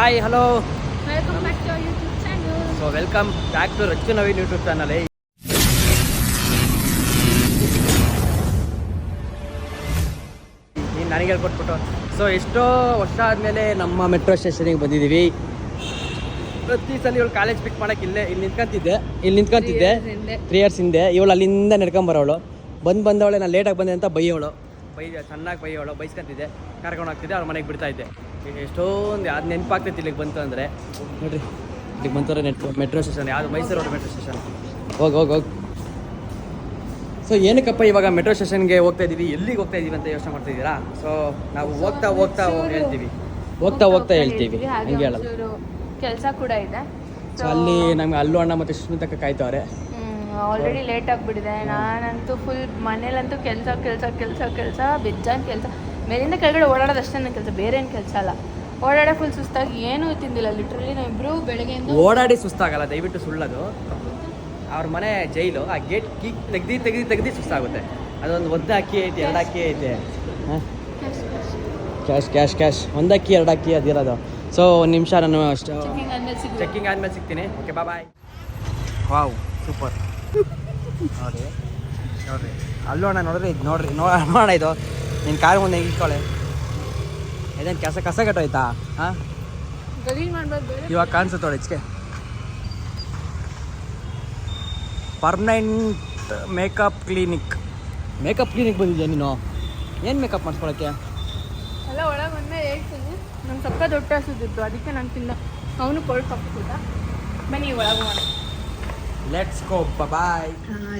Hi hello, welcome back to our YouTube channel. So welcome back to Rachu Naveen YouTube channel. ನೀನು ನನಗೆ ಹೇಳ್ಕೊಟ್ಬಿಟ್ಟು. So ಎಷ್ಟೋ ವರ್ಷ ಆದಮೇಲೆ ನಮ್ಮ ಮೆಟ್ರೋ ಸ್ಟೇಷನಿಗೆ ಬಂದಿದ್ದೀವಿ. ಪ್ರತಿ ಸಲ ಇವಳು ಕಾಲೇಜ್ ಪಿಕ್ ಮಾಡೋಕ್ಕೆ ಇಲ್ಲಿ ನಿಂತ್ಕೊಂತಿದ್ದೆ 3 ಇಯರ್ಸ್ ಹಿಂದೆ. ಇವಳು ಅಲ್ಲಿಂದ ನಡ್ಕೊಂಬರೋಳು. ಬಂದವಳೆ ನಾನು ಲೇಟಾಗಿ ಬಂದೆ ಅಂತ ಬೈಯೋಳು, ಚೆನ್ನಾಗಿ ಬೈಯೋಳು, ಬೈಸ್ಕೊಂತಿದ್ದೆ, ಕರ್ಕೊಂಡು ಹೋಗ್ತಿದ್ದೆ, ಅವ್ರ ಮನೆಗೆ ಬಿಡ್ತಾಯಿದ್ದೆ. ಎಷ್ಟೊಂದು ಅದು ನೆನಪಾಗ್ತೈತಿ ಇಲ್ಲಿಗೆ ಬಂತು ಅಂದರೆ. ನೋಡಿರಿ ಇಲ್ಲಿಗೆ ಬಂತವ್ರೆ ಮೆಟ್ರೋ ಸ್ಟೇಷನ್, ಯಾವುದು ಮೈಸೂರು ರೋಡ್ ಮೆಟ್ರೋ ಸ್ಟೇಷನ್. ಹೋಗಿ ಸೊ ಏನಕ್ಕಪ್ಪ ಇವಾಗ ಮೆಟ್ರೋ ಸ್ಟೇಷನ್ಗೆ ಹೋಗ್ತಾ ಇದ್ದೀವಿ, ಎಲ್ಲಿಗೆ ಹೋಗ್ತಾ ಇದ್ದೀವಿ ಅಂತ ಯೋಚನೆ ಮಾಡ್ತಿದ್ದೀರಾ? ಸೊ ನಾವು ಹೋಗ್ತಾ ಹೇಳ್ತೀವಿ ಹಂಗೆ ಹೇಳೋದು. ಕೆಲಸ ಕೂಡ ಇದೆ. ಸೊ ಅಲ್ಲಿ ನಮ್ಗೆ ಅಲ್ಲು ಅಣ್ಣ ಮತ್ತು ಸುಸ್ಮಿತಕ್ಕ ಕಾಯ್ತವ್ರೆ. ಆಲ್ರೆಡಿ ಲೇಟ್ ಆಗಿಬಿಟ್ಟಿದೆ. ನಾನಂತೂ ಫುಲ್ ಮನೇಲಂತೂ ಕೆಲಸ ಬೆಜ್ಜಾನ್ ಕೆಲಸ. ಮೇಲಿಂದ ಕೆಳಗಡೆ ಓಡಾಡೋದು ಅಷ್ಟೇ ನನ್ನ ಕೆಲಸ, ಬೇರೆ ಏನು ಕೆಲಸ ಅಲ್ಲ. ಓಡಾಡೋ ಫುಲ್ ಸುಸ್ತಾಗಿ ಏನೂ ತಿಂದಿಲ್ಲ. ಲಿಟ್ರಲಿ ನಾವಿಬ್ಬರು ಬೆಳಗ್ಗೆಯಿಂದ ಓಡಾಡಿ ಸುಸ್ತಾಗಲ್ಲ, ದಯವಿಟ್ಟು ಸುಳ್ಳದು. ಅವ್ರ ಮನೆ ಜೈಲು, ಆ ಗೇಟ್ ಕೀ ತೆಗ್ದು ಸುಸ್ತಾಗುತ್ತೆ. ಅದೊಂದು 1 ಅಕ್ಕಿ ಐತೆ, 2 ಅಕ್ಕಿ ಐತೆ. ಕ್ಯಾಶ್ 1 ಅಕ್ಕಿ 2 ಅಕ್ಕಿ ಅದಿರೋದು. ಸೊ 1 ನಿಮಿಷ, ನಾನು ಚೆಕ್ಕಿಂಗ್ ಆದಮೇಲೆ ಸಿಗ್ತೀನಿ. Okay bye. Wow super. ನೋಡ್ರಿ ಅಲ್ಲೋಣ, ನೋಡೋಣ ಇದು ನಿನ್ನ ಕಾರ್ ಮುಂದೆ ಇಟ್ಕೊಳ್ಳೆ. ಇದೇನು ಕಸ ಕಟ್ಟೋಯ್ತಾ? ಹಾಂ ಇವಾಗ ಕಾಣಿಸುತ್ತೆ ನೋಡಿ. ಇಚ್ಕೆ ಪರ್ಮನೆಂಟ್ ಮೇಕಪ್ ಕ್ಲಿನಿಕ್ ಬಂದಿದ್ಯಾ ನೀನು? ಏನು ಮೇಕಪ್ ಮಾಡಿಸ್ಕೊಳಕ್ಕೆ? ಎಲ್ಲ ಒಳಗೆ ಬಂದೇ ಹೇಳ್ತೀನಿ. ನಂಗೆ ಸ್ವಲ್ಪ ದೊಡ್ಡ ಹಸಿದಿತ್ತು, ಅದಕ್ಕೆ ನಾನು ಅವನು ಕೊಳ್ಕೊಬಿಟ್ಟ. ಬನ್ನಿ ಒಳಗೆ ಮಾಡೋಣ. Let's go bye.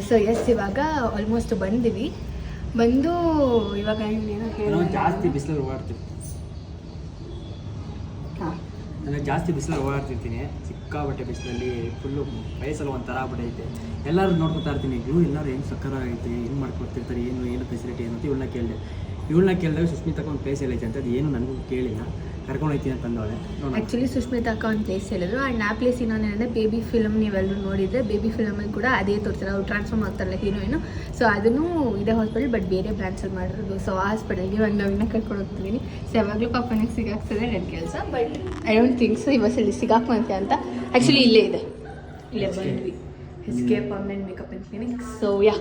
So yes, ಇವಾಗ ಆಲ್ಮೋಸ್ಟ್ ಬಂದು ಇವಾಗ ಏನೋ ಜಾಸ್ತಿ ಬಿಸಿಲಲ್ಲಿ ಓಡಾಡ್ತೀನಿ. ನಾನು ಜಾಸ್ತಿ ಬಿಸಿಲಲ್ಲಿ ಓಡಾಡ್ತಿರ್ತೀನಿ. ಸಿಕ್ಕಾಬಟ್ಟೆ ಬಿಸಿಲಲ್ಲಿ ಫುಲ್ಲು ವಯಸ್ಸಲ್ಲಿ ಒಂಥರ ಆಗ್ಬಿಟ್ಟೈತೆ. ಎಲ್ಲರೂ ನೋಡ್ಕೊತಾ ಇರ್ತೀನಿ, ಎಲ್ಲರೂ ಏನು ಸಕ್ಕರಾಗೈತೆ, ಹೆಂಗೆ ಮಾಡ್ಕೊಡ್ತಿರ್ತಾರೆ, ಏನು ಫೆಸಿಲಿಟಿ ಏನು ಅಂತ ಇವಳನ್ನ ಕೇಳಿದಾಗ ಸುಸ್ಮಿತಕ್ಕ ಒಂದು ಪ್ಲೇಸ್ ಎಲ್ಲೈತೆ ಅಂತ. ಅದು ಏನು ನನಗೂ ಕೇಳಿಲ್ಲ, ಕರ್ಕೊಂಡು ಹೋಗ್ತೀನಿ ಅಂತಂದವಳೆ. ಆ್ಯಕ್ಚುಲಿ ಸುಸ್ಮಿತಕ್ಕ ಒಂದು ಪ್ಲೇಸ್ ಹೇಳಿದ್ರು. ಆ್ಯಂಡ್ ಆ ಪ್ಲೇಸ್ ಇನ್ನೊಂದೇನಂದರೆ ಬೇಬಿ ಫಿಲಮ್. ನೀವೆಲ್ಲರೂ ನೋಡಿದರೆ ಬೇಬಿ ಫಿಲಮಲ್ಲಿ ಕೂಡ ಅದೇ ತೋರಿಸ್ತಾರೆ. ಅವ್ರು ಟ್ರಾನ್ಸ್ಫಾರ್ಮ್ ಆಗ್ತಾರಲ್ಲ ಹೀರೋಯಿನು. ಸೊ ಅದನ್ನು ಇದೇ ಹಾಸ್ಪಿಟಲ್, ಬಟ್ ಬೇರೆ ಬ್ರಾಂಚಲ್ಲಿ ಮಾಡಿರೋದು. ಸೊ ಆ ಹಾಸ್ಪಿಟಲ್ಗೆ ಒಂದು ನವೀನ ಕರ್ಕೊಂಡು ಹೋಗ್ತಿದ್ದೀನಿ. ಸೊ ಯಾವಾಗಲೂ ಪಾಪನಿಗೆ ಸಿಗಾಕ್ತದೆ ನನ್ನ ಕೆಲಸ, but I don't think so ಇವತ್ತಲ್ಲಿ ಸಿಗಾಕುವಂತೆ ಅಂತ. ಆ್ಯಕ್ಚುಲಿ ಇಲ್ಲೇ ಬಂದ್ವಿ Escape permanent makeup and clinic. So yeah,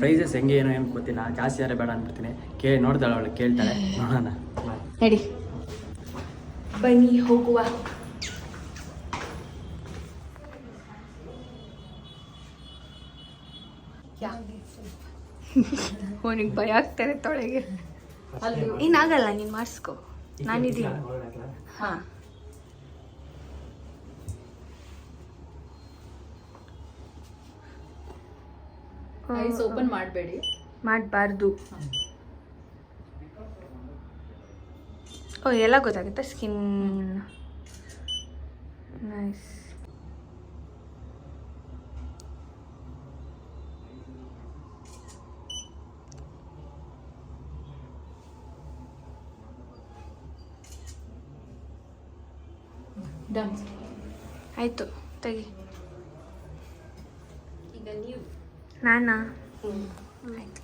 prices ಹೆಂಗೆ ಏನು ಗೊತ್ತಿಲ್ಲ, ಜಾಸ್ತಿ ಯಾರೇ ಬೇಡ ಅಂದ್ಬಿಡ್ತೀನಿ. ನೋಡ್ದಾಳೆ ಅವಳು, ಕೇಳ್ತಾಳೆ, ನೋಡೋಣ ನಡಿ ಬನ್ನಿ ಹೋಗುವ. ಅವನಿಗೆ ಭಯ ಆಗ್ತಾರೆ ತೊಳೆಗೆ. ಏನಾಗಲ್ಲ, ನೀನು ಮಾಡಿಸ್ಕೊ, ನಾನಿದ್ದೀನಿ. ಹಾಂ ಐಸ್ ಓಪನ್ ಮಾಡಬಾರ್ದು. ಓ ಎಲ್ಲ ಗೊತ್ತಾಗುತ್ತೆ. Skin nice. ಡನ್. ಆಯಿತು, ತೆಗಿ. ಈಗ ನೀವು ನಾನಾ? ಆಯ್ತು.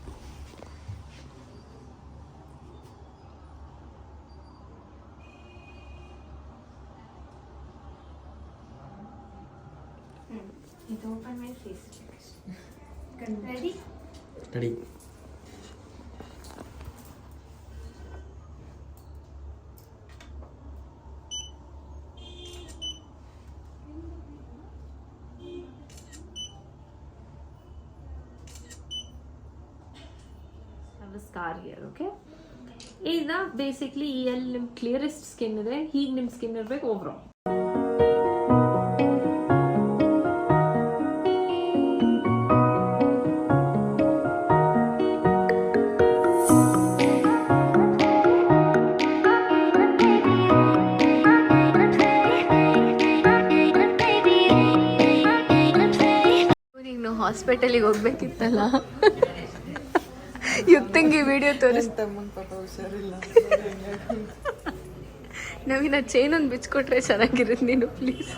ಇದು open my face. Ready. Scar here. Okay, ಈಗ ಬೇಸಿಕ್ಲಿ ಎಲ್ಲಿ ನಿಮ್ಮ ಕ್ಲಿಯರೆಸ್ಟ್ ಸ್ಕಿನ್ ಇದೆ, ಹೀಗೆ ನಿಮ್ಮ ಸ್ಕಿನ್ ಇರಬೇಕು ಓವರ್ ಆಲ್. ಹಾಸ್ಪಿಟಲಿಗೆ ಹೋಗ್ಬೇಕಿತ್ತಲ್ಲ, ಯುಕ್ತಂಗಿ ವಿಡಿಯೋ ತೋರಿಸ್ತಾ. ನವೀನ ಚೈನ್ ಒಂದು ಬಿಚ್ಕೊಟ್ರೆ ಚೆನ್ನಾಗಿರುತ್ತೆ ನೀನು, ಪ್ಲೀಸ್.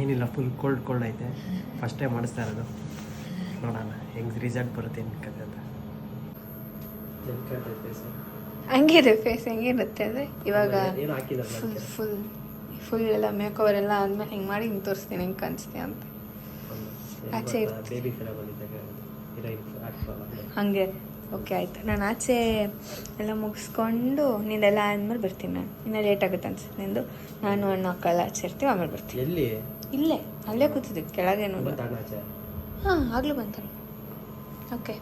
ಏನಿಲ್ಲ, ಫುಲ್ ಕೋಲ್ಡ್ ಐತೆ. ಫಸ್ಟ್ ಟೈಮ್ ಮಾಡಿಸ್ತಾ ಇರೋದು. ನೋಡೋಣ ಹೆಂಗೆ ರಿಸಲ್ಟ್ ಬರುತ್ತೆ ಏನು ಕತೆ ಅಂತ. ಹಂಗಿದೆ ಫೇಸ್ ಹೆಂಗಿರುತ್ತೆ ಅಂದರೆ ಇವಾಗ ಏನು ಹಾಕಿಲ್ಲ ಫುಲ್ ಎಲ್ಲ ಮೇಕವರ್ ಎಲ್ಲ ಆದ್ಮೇಲೆ ಹಿಂಗೆ ಮಾಡಿ ಹಿಂಗೆ ತೋರಿಸ್ತೀನಿ ಹೆಂಗೆ ಕಾಣಿಸ್ತೀಯ ಅಂತ. ಆಚೆ ಬೇಬಿ ಫಿಲಮ್ ಬಂದಿದ್ದಾಗ ಹಾಗೆ ಓಕೆ ಆಯಿತು. ನಾನು ಆಚೆ ಎಲ್ಲ ಮುಗಿಸ್ಕೊಂಡು ನಿಂದೆಲ್ಲ ಆದ್ಮೇಲೆ ಬರ್ತೀನಿ. ನಾನು ಇನ್ನೂ ಲೇಟ್ ಆಗುತ್ತೆ ಅನ್ಸುತ್ತೆ ನಿಂದು. ನಾನು ಹಣ್ಣು ಮಕ್ಕಳೆಲ್ಲ ಆಚೆ ಇರ್ತೀವಿ, ಆಮೇಲೆ ಬರ್ತೀನಿ. ಎಲ್ಲಿ? ಇಲ್ಲೇ ಅಲ್ಲೇ ಕೂತಿದ್ದೆ ಕೆಳಗೇನು. ಆಚೆ? ಹಾಂ ಆಗಲೂ ಬಂತಾನೆ. ಓಕೆ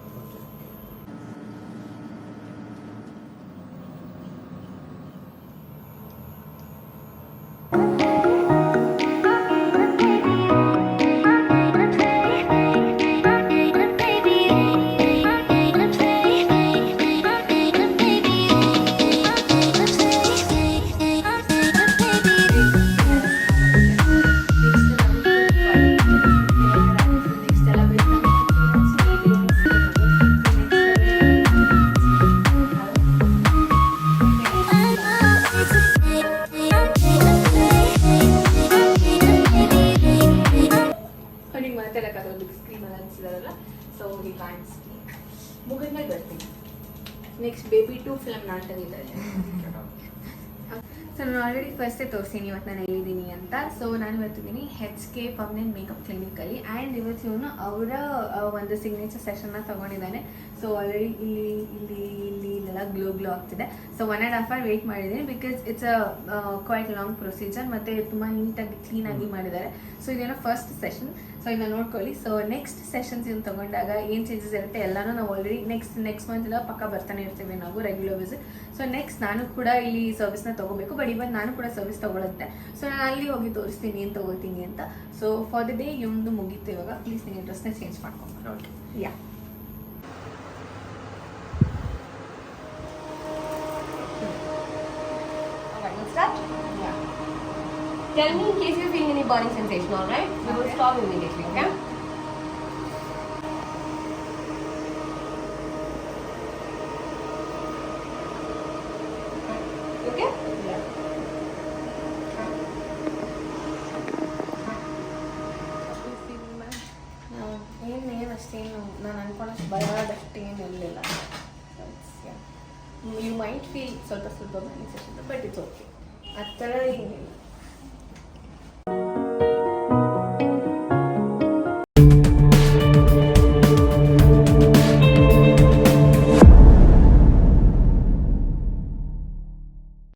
ಅವ್ನಿಗೆ ಮಾತಾಡೋಕ್ಕಾಗಲ್ಲ, ಬಿಗ್ ಸ್ಕ್ರೀನಲ್ಲಿ ಅನಿಸಿದಾರಲ್ಲ. ಸೊ ಈ ಕಾಣ್ಸ್ ಮುಗಿದ್ಮೇಲೆ ಬರ್ತೀನಿ. ನೆಕ್ಸ್ಟ್ ಬೇಬಿ 2 ಫಿಲಮ್ ನಾನು ತೆಗಿತಾರೆ. ಸೊ ನಾನು ಆಲ್ರೆಡಿ ಫಸ್ಟೇ ತೋರಿಸ್ತೀನಿ ಇವತ್ತು ನಾನು ಹೇಳಿದ್ದೀನಿ ಅಂತ. ಸೊ ನಾನು ಇವತ್ತಿದ್ದೀನಿ HK ಪರ್ಮನೆಂಟ್ ಮೇಕಪ್ ಕ್ಲಿನಿಕಲ್ಲಿ. ಆ್ಯಂಡ್ ಇವತ್ತು ಇವನು ಅವರ ಒಂದು ಸಿಗ್ನೇಚರ್ ಸೆಷನ್ನ ತೊಗೊಂಡಿದ್ದಾನೆ. ಸೊ ಆಲ್ರೆಡಿ ಇಲ್ಲೆಲ್ಲ ಗ್ಲೋ ಆಗ್ತಿದೆ. ಸೊ 1.5 hour ವೆಯ್ಟ್ ಮಾಡಿದ್ದೀನಿ, because it's quite long procedure ಮತ್ತು ತುಂಬ ನೀಟಾಗಿ ಕ್ಲೀನಾಗಿ ಮಾಡಿದ್ದಾರೆ. ಸೊ ಇದೇನೋ ಫಸ್ಟ್ ಸೆಷನ್. ಸೊ ಇದನ್ನ ನೋಡ್ಕೊಳ್ಳಿ. ಸೊ ನೆಕ್ಸ್ಟ್ ಸೆಷನ್ಸ್ ಇದನ್ನು ತೊಗೊಂಡಾಗ ಏನು ಚೇಂಜಸ್ ಇರುತ್ತೆ ಎಲ್ಲನೂ ನಾವು ಆಲ್ರೆಡಿ ನೆಕ್ಸ್ಟ್ ಮಂತ್ ಪಕ್ಕ ಬರ್ತಾನೆ ಇರ್ತೀವಿ ನಾವು ರೆಗ್ಯುಲರ್ ವಿಸಿಟ್. ಸೊ ನೆಕ್ಸ್ಟ್ ನಾನು ಕೂಡ ಇಲ್ಲಿ ಸರ್ವಿಸ್ನ ತೊಗೋಬೇಕು, ಬಟ್ ಇವತ್ತು ನಾನು ಕೂಡ ಸರ್ವಿಸ್ ತೊಗೊಳುತ್ತೆ. ಸೊ ನಾನು ಅಲ್ಲಿ ಹೋಗಿ ತೋರಿಸ್ತೀನಿ ಏನು ತೊಗೋತೀನಿ ಅಂತ. ಸೊ ಫಾರ್ ದ ಡೇ ಇವ್ದು ಮುಗೀತು. ಇವಾಗ ಪ್ಲೀಸ್ ನೀವು ಡ್ರೆಸ್ನ ಚೇಂಜ್ ಮಾಡ್ಕೊಂಡು. ಯಾ Tell me in case you're feeling any burning sensation, alright? We will stop immediately, okay? Okay? Yeah. ಏನು ಅಷ್ಟೇನು ನಾನು ಅನ್ಕೊಂಡಷ್ಟು ಬರೋದಷ್ಟು ಏನು ಇರಲಿಲ್ಲ. ಯು ಮೈಟ್ ಫೀಲ್ ಸ್ವಲ್ಪ burning session, but it's okay. ಆ ಥರ ಏನಿಲ್ಲ.